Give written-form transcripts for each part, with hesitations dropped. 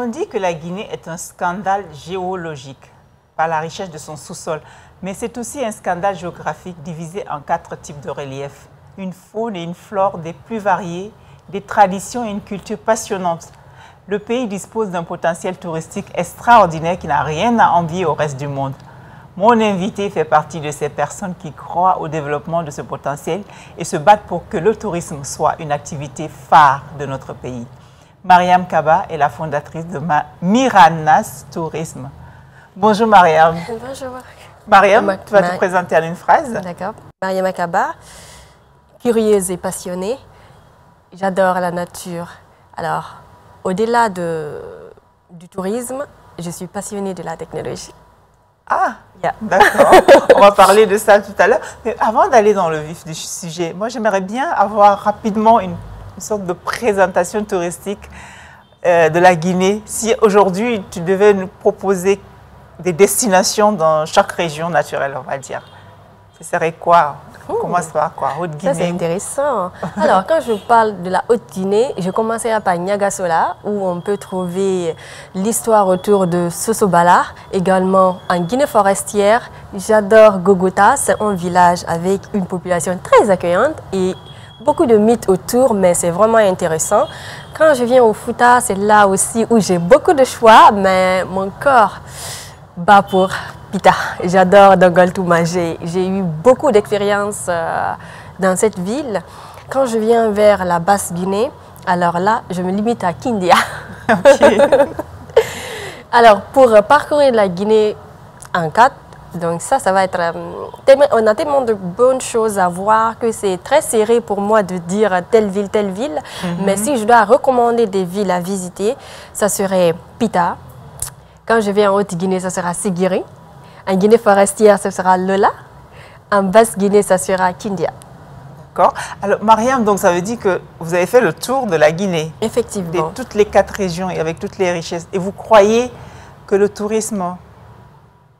On dit que la Guinée est un scandale géologique par la richesse de son sous-sol, mais c'est aussi un scandale géographique divisé en 4 types de reliefs. Une faune et une flore des plus variées, des traditions et une culture passionnante. Le pays dispose d'un potentiel touristique extraordinaire qui n'a rien à envier au reste du monde. Mon invité fait partie de ces personnes qui croient au développement de ce potentiel et se battent pour que le tourisme soit une activité phare de notre pays. Mariam Kaba est la fondatrice de Miranas Tourisme. Bonjour Mariam. Bonjour. Mariam, tu vas te présenter en une phrase. D'accord. Mariam Kaba, curieuse et passionnée. J'adore la nature. Alors, au-delà du tourisme, je suis passionnée de la technologie. Ah, d'accord. On va parler de ça tout à l'heure. Mais avant d'aller dans le vif du sujet, moi j'aimerais bien avoir rapidement une sorte de présentation touristique de la Guinée. Si aujourd'hui tu devais nous proposer des destinations dans chaque région naturelle, on va dire, ce serait quoi? On commence par quoi? Haute-Guinée. Ça, c'est intéressant. Alors, quand je parle de la Haute-Guinée, je commencerai par Niagasola, où on peut trouver l'histoire autour de Sosobala. Également, en Guinée forestière, j'adore Gogota. C'est un village avec une population très accueillante et beaucoup de mythes autour, mais c'est vraiment intéressant. Quand je viens au Fouta, c'est là aussi où j'ai beaucoup de choix, mais mon corps bat pour Pita. J'adore Dongoltouma. J'ai eu beaucoup d'expériences dans cette ville. Quand je viens vers la Basse-Guinée, alors là, je me limite à Kindia. Okay. Alors, pour parcourir la Guinée en 4, donc ça va être... on a tellement de bonnes choses à voir que c'est très serré pour moi de dire telle ville, telle ville. Mais si je dois recommander des villes à visiter, ça serait Pita. Quand je viens en Haute-Guinée, ça sera Sigiri. En Guinée forestière, ce sera Lola. En Basse-Guinée, ça sera Kindia. D'accord. Alors, Mariam, donc ça veut dire que vous avez fait le tour de la Guinée. Effectivement. De toutes les 4 régions et avec toutes les richesses. Et vous croyez que le tourisme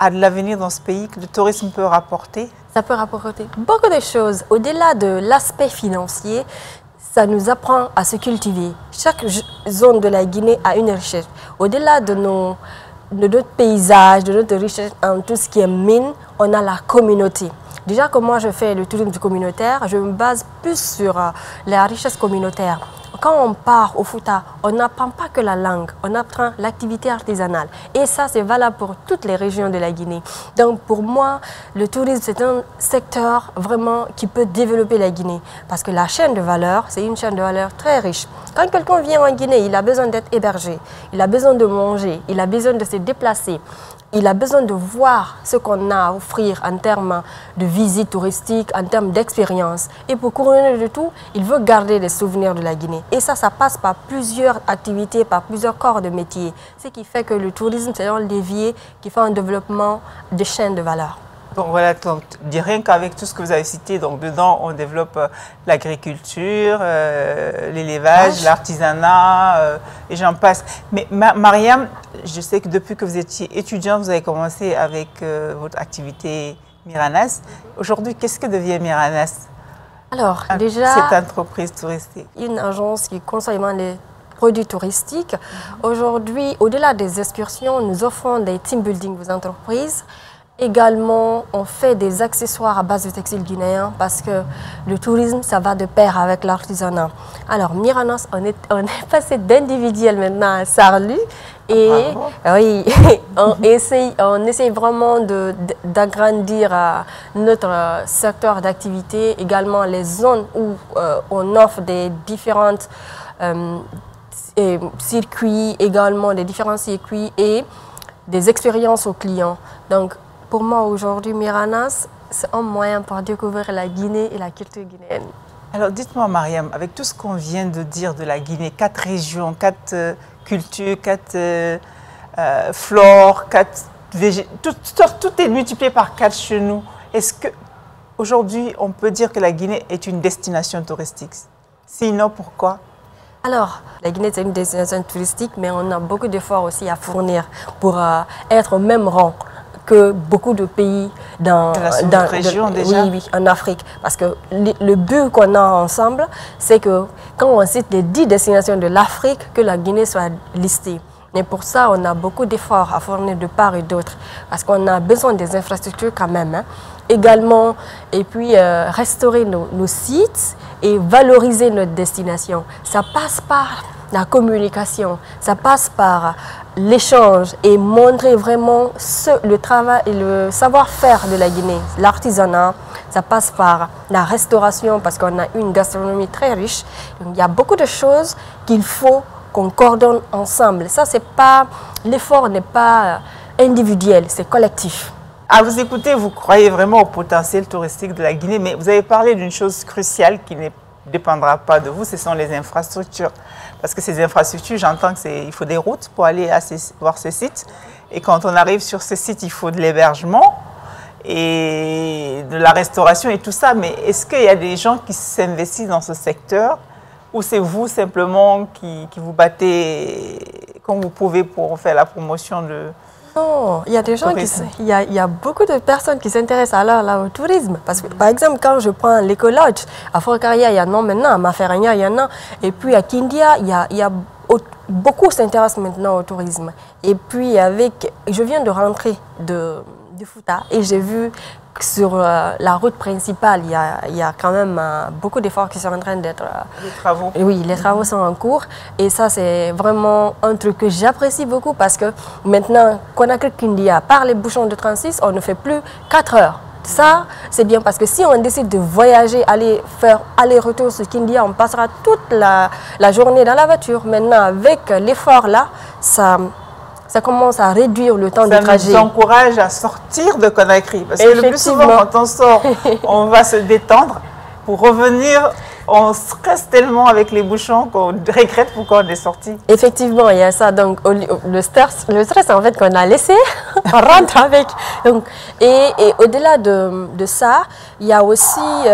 a de l'avenir dans ce pays, que le tourisme peut rapporter? Ça peut rapporter beaucoup de choses. Au-delà de l'aspect financier, ça nous apprend à se cultiver. Chaque zone de la Guinée a une richesse. Au-delà de notre paysage, de notre richesse en tout ce qui est mine, on a la communauté. Déjà que moi je fais le tourisme communautaire, je me base plus sur la richesse communautaire. Quand on part au Fouta, on n'apprend pas que la langue, on apprend l'activité artisanale. Et ça, c'est valable pour toutes les régions de la Guinée. Donc pour moi, le tourisme, c'est un secteur vraiment qui peut développer la Guinée. Parce que la chaîne de valeur, c'est une chaîne de valeur très riche. Quand quelqu'un vient en Guinée, il a besoin d'être hébergé, il a besoin de manger, il a besoin de se déplacer. Il a besoin de voir ce qu'on a à offrir en termes de visite touristique, en termes d'expérience. Et pour couronner de tout, il veut garder les souvenirs de la Guinée. Et ça passe par plusieurs activités, par plusieurs corps de métier. Ce qui fait que le tourisme, c'est un levier qui fait un développement de chaînes de valeur. Donc voilà, rien qu'avec tout ce que vous avez cité, donc dedans on développe l'agriculture, l'élevage, l'artisanat, et j'en passe. Mais Mariam, je sais que depuis que vous étiez étudiante, vous avez commencé avec votre activité Miranas. Aujourd'hui, qu'est-ce que devient Miranas? Alors, déjà, cette entreprise touristique. Une agence qui conçoit les produits touristiques. Aujourd'hui, au-delà des excursions, nous offrons des team building aux entreprises. Également, on fait des accessoires à base de textiles guinéens parce que le tourisme, ça va de pair avec l'artisanat. Alors, Miranas, on est passé d'individuel maintenant à Sarlu. Et oui, on essaye vraiment d'agrandir notre secteur d'activité. Également, les zones où on offre des différentes circuits, également des différents circuits et des expériences aux clients. Donc, pour moi, aujourd'hui, Miranas, c'est un moyen pour découvrir la Guinée et la culture guinéenne. Alors, dites-moi, Mariam, avec tout ce qu'on vient de dire de la Guinée, 4 régions, 4 cultures, 4 flores, 4 tout est multiplié par 4 chez nous. Est-ce qu'aujourd'hui, on peut dire que la Guinée est une destination touristique? Sinon, pourquoi? Alors, la Guinée, c'est une destination touristique, mais on a beaucoup d'efforts aussi à fournir pour être au même rang que beaucoup de pays dans la région déjà. Oui, en Afrique. Parce que le but qu'on a ensemble, c'est que quand on cite les 10 destinations de l'Afrique, que la Guinée soit listée. Et pour ça, on a beaucoup d'efforts à fournir de part et d'autre, parce qu'on a besoin des infrastructures quand même. Hein. Également, et puis restaurer nos sites et valoriser notre destination. Ça passe par la communication, ça passe par l'échange et montrer vraiment le travail et le savoir-faire de la Guinée, l'artisanat. Ça passe par la restauration parce qu'on a une gastronomie très riche. Donc, il y a beaucoup de choses qu'il faut qu'on coordonne ensemble. Ça, c'est pas, l'effort n'est pas individuel, c'est collectif. À vous écouter, vous croyez vraiment au potentiel touristique de la Guinée, mais vous avez parlé d'une chose cruciale qui ne dépendra pas de vous, ce sont les infrastructures. Parce que ces infrastructures, j'entends qu'il faut des routes pour aller voir ces sites. Et quand on arrive sur ces sites, il faut de l'hébergement et de la restauration et tout ça. Mais est-ce qu'il y a des gens qui s'investissent dans ce secteur? Ou c'est vous simplement qui vous battez comme vous pouvez pour faire la promotion de... Non, il y a des gens il y a beaucoup de personnes qui s'intéressent alors là au tourisme. Parce que, par exemple, quand je prends l'éco-lodge, à Fort-Carrière, il y en a maintenant, à Maferania, il y en a. Et puis à Kindia, beaucoup s'intéressent maintenant au tourisme. Et puis je viens de rentrer du Fouta et j'ai vu que sur la route principale, il y a quand même beaucoup d'efforts qui sont en train d'être... les travaux. Oui, les travaux sont en cours. Et ça, c'est vraiment un truc que j'apprécie beaucoup parce que maintenant, Conakry-Kindia, par les bouchons de 36, on ne fait plus 4 heures. Ça, c'est bien parce que si on décide de voyager, aller faire aller-retour sur Kindia, on passera toute la journée dans la voiture. Maintenant, avec l'effort là, ça commence à réduire le temps de trajet. Ça nous encourage à sortir de Conakry. Parce que le plus souvent, quand on sort, on va se détendre. Pour revenir, on stresse tellement avec les bouchons qu'on regrette pourquoi on est sorti. Effectivement, il y a ça. Donc, le stress en fait, qu'on a laissé, on rentre avec. Donc, et au-delà de ça, il y a aussi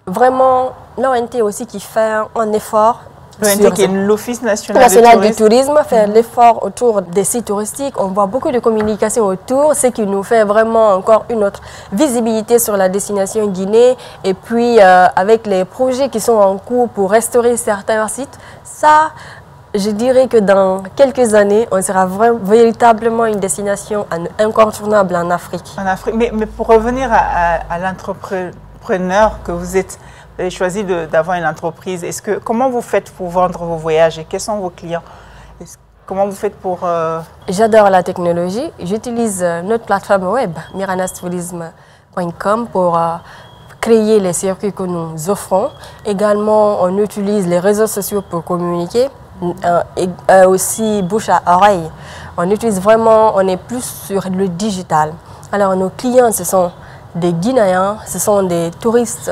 vraiment l'ONT aussi qui fait un effort. L'ONT qui est l'Office national du tourisme, faire l'effort autour des sites touristiques. On voit beaucoup de communication autour, ce qui nous fait vraiment encore une autre visibilité sur la destination Guinée. Et puis, avec les projets qui sont en cours pour restaurer certains sites, ça, je dirais que dans quelques années, on sera véritablement une destination incontournable en Afrique. En Afrique, mais pour revenir à l'entrepreneur que vous êtes, vous avez choisi d'avoir une entreprise. Comment vous faites pour vendre vos voyages et quels sont vos clients? Comment vous faites pour... J'adore la technologie. J'utilise notre plateforme web, miranastourisme.com, pour créer les circuits que nous offrons. Également, on utilise les réseaux sociaux pour communiquer. Et aussi bouche à oreille. On utilise vraiment, on est plus sur le digital. Alors, nos clients, ce sont des Guinéens, ce sont des touristes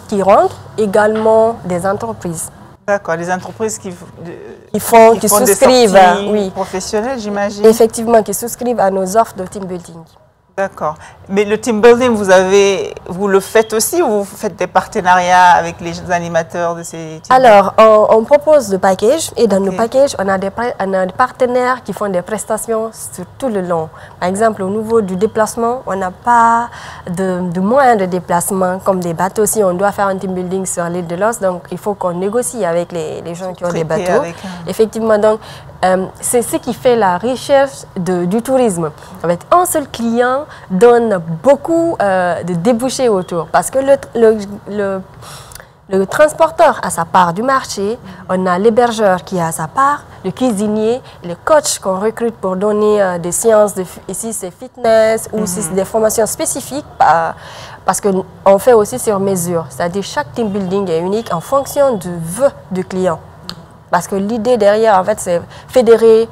qui rentrent, également des entreprises. D'accord, des entreprises qui souscrivent, des sorties professionnelles, j'imagine. Effectivement, qui souscrivent à nos offres de team building. D'accord. Mais le team building, vous le faites aussi ou vous faites des partenariats avec les animateurs de ces team? Alors, on propose des packages et dans nos packages, on a des partenaires qui font des prestations sur tout le long. Par exemple, au niveau du déplacement, on n'a pas de moyens de déplacement comme des bateaux. Si on doit faire un team building sur l'île de Los, donc il faut qu'on négocie avec les gens qui ont des bateaux. Effectivement, donc c'est ce qui fait la richesse du tourisme. En fait, un seul client donne beaucoup de débouchés autour parce que le transporteur a sa part du marché, on a l'hébergeur qui a sa part, le cuisinier, le coach qu'on recrute pour donner des séances, ici c'est fitness ou si c'est des formations spécifiques parce qu'on fait aussi sur mesure, c'est-à-dire chaque team building est unique en fonction du vœu du client. Parce que l'idée derrière, en fait, c'est fédérer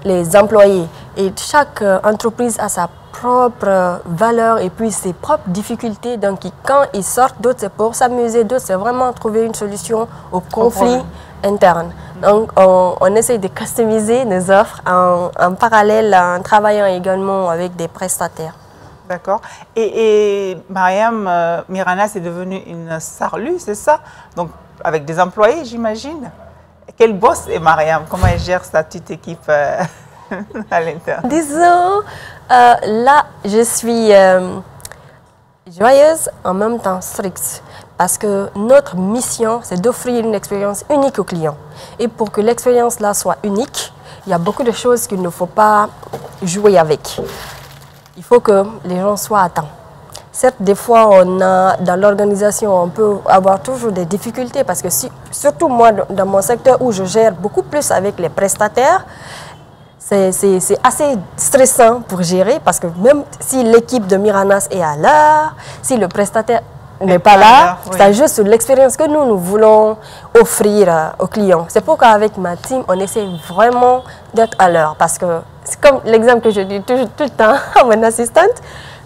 les employés. Et chaque entreprise a sa propre valeur et puis ses propres difficultés. Donc, quand ils sortent, d'autres, c'est pour s'amuser, d'autres, c'est vraiment trouver une solution au conflit interne. Donc, on essaie de customiser nos offres en parallèle, en travaillant également avec des prestataires. D'accord. Et Mariam Mirana, c'est devenu une Sarlu, c'est ça? Donc, avec des employés, j'imagine. Quel boss est Mariam? Comment elle gère sa petite équipe à l'interne? Disons, là, je suis joyeuse, en même temps stricte. parce que notre mission, c'est d'offrir une expérience unique aux clients. Et pour que l'expérience là soit unique, il y a beaucoup de choses qu'il ne faut pas jouer avec. Il faut que les gens soient à temps. Certes, des fois, dans l'organisation, on peut avoir toujours des difficultés parce que surtout moi, dans mon secteur où je gère beaucoup plus avec les prestataires, c'est assez stressant pour gérer parce que même si l'équipe de Miranas est à l'heure, si le prestataire n'est pas là, oui. C'est juste l'expérience que nous voulons offrir aux clients. C'est pourquoi avec ma team, on essaie vraiment d'être à l'heure parce que c'est comme l'exemple que je dis tout le temps à mon assistante.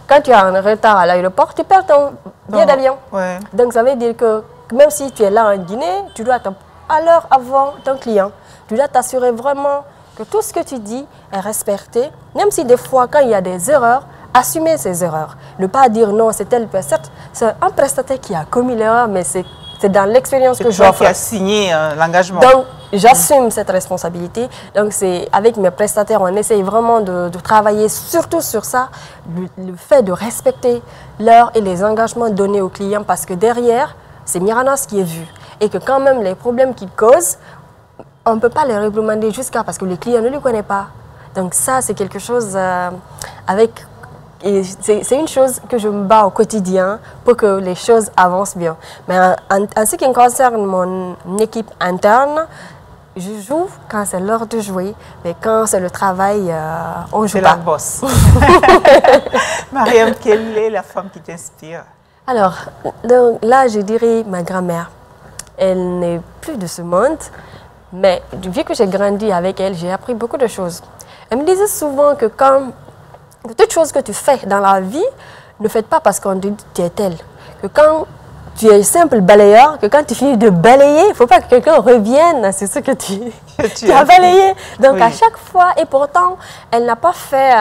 Quand tu as un retard à l'aéroport, tu perds ton billet d'avion. Ouais. Donc ça veut dire que même si tu es là en Guinée, tu dois être à l'heure avant ton client. Tu dois t'assurer vraiment que tout ce que tu dis est respecté, même si des fois, quand il y a des erreurs, assumer ces erreurs. Ne pas dire non, c'est tel personne. C'est un prestataire qui a commis l'erreur, mais c'est dans l'expérience que j'offre. C'est toi qui as signé l'engagement. Donc, j'assume cette responsabilité. Donc, avec mes prestataires, on essaye vraiment de travailler surtout sur ça, le fait de respecter l'heure et les engagements donnés aux clients, parce que derrière, c'est Miranas qui est vu. Et que quand même, les problèmes qu'il cause, on ne peut pas les réprimander parce que le client ne le connaît pas. Donc ça, c'est quelque chose c'est une chose que je me bats au quotidien pour que les choses avancent bien. Mais en ce qui concerne mon équipe interne, je joue quand c'est l'heure de jouer, mais quand c'est le travail, on joue pas. C'est la bosse. Mariam, quelle est la femme qui t'inspire? Alors, là, je dirais ma grand-mère. Elle n'est plus de ce monde. Mais vu que j'ai grandi avec elle, j'ai appris beaucoup de choses. Elle me disait souvent que toute chose que tu fais dans la vie, ne faites pas parce qu'on dit que tu es tel. Que quand tu es simple balayeur, que quand tu finis de balayer, il ne faut pas que quelqu'un revienne. C'est ce que tu as balayé. Donc oui. À chaque fois, et pourtant, elle n'a pas fait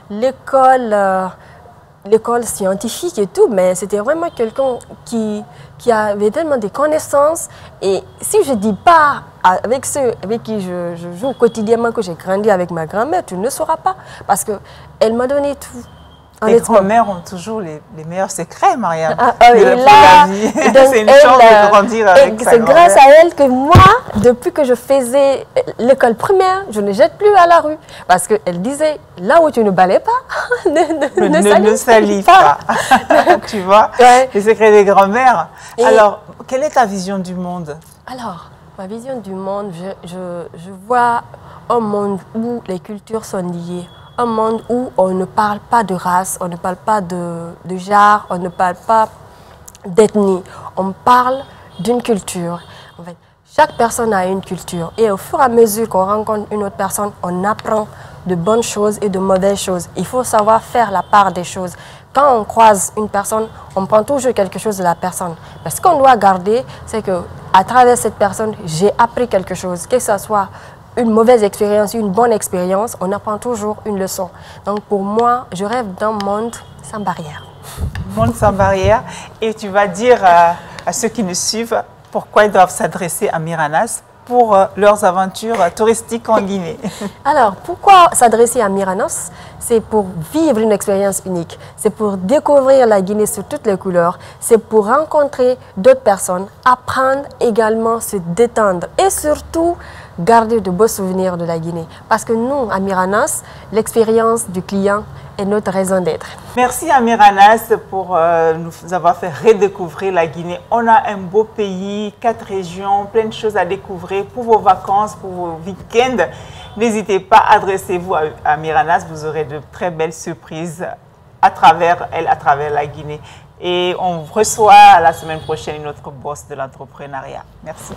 l'école scientifique et tout, mais c'était vraiment quelqu'un qui avait tellement de connaissances. Et si je ne dis pas avec ceux avec qui je joue quotidiennement que j'ai grandi avec ma grand-mère, tu ne sauras pas. Parce qu'elle m'a donné tout. Les grand-mères ont toujours les meilleurs secrets, Mariam. C'est une chance de grandir avec sa grand-mère. C'est grâce à elle que moi, depuis que je faisais l'école primaire, je ne jette plus à la rue. Parce qu'elle disait, là où tu ne balais pas, ne salive pas. Tu vois, ouais. Les secrets des grand-mères. Alors, quelle est ta vision du monde? Alors, ma vision du monde, je vois un monde où les cultures sont liées. Un monde où on ne parle pas de race, on ne parle pas de genre, on ne parle pas d'ethnie. On parle d'une culture. En fait, chaque personne a une culture. Et au fur et à mesure qu'on rencontre une autre personne, on apprend de bonnes choses et de mauvaises choses. Il faut savoir faire la part des choses. Quand on croise une personne, on prend toujours quelque chose de la personne. Mais ce qu'on doit garder, c'est qu'à travers cette personne, j'ai appris quelque chose. Que ce soit une mauvaise expérience, une bonne expérience, on apprend toujours une leçon. Donc pour moi, je rêve d'un monde sans barrière. Monde sans barrière. Et tu vas dire à ceux qui nous suivent pourquoi ils doivent s'adresser à Miranas pour leurs aventures touristiques en Guinée. Alors, pourquoi s'adresser à Miranas? C'est pour vivre une expérience unique. C'est pour découvrir la Guinée sous toutes les couleurs. C'est pour rencontrer d'autres personnes, apprendre également, se détendre et surtout garder de beaux souvenirs de la Guinée. Parce que nous, à Miranas, l'expérience du client est notre raison d'être. Merci à Miranas pour nous avoir fait redécouvrir la Guinée. On a un beau pays, 4 régions, plein de choses à découvrir pour vos vacances, pour vos week-ends. N'hésitez pas, adressez-vous à Miranas, vous aurez de très belles surprises à travers elle, à travers la Guinée. Et on reçoit la semaine prochaine une autre boss de l'entrepreneuriat. Merci.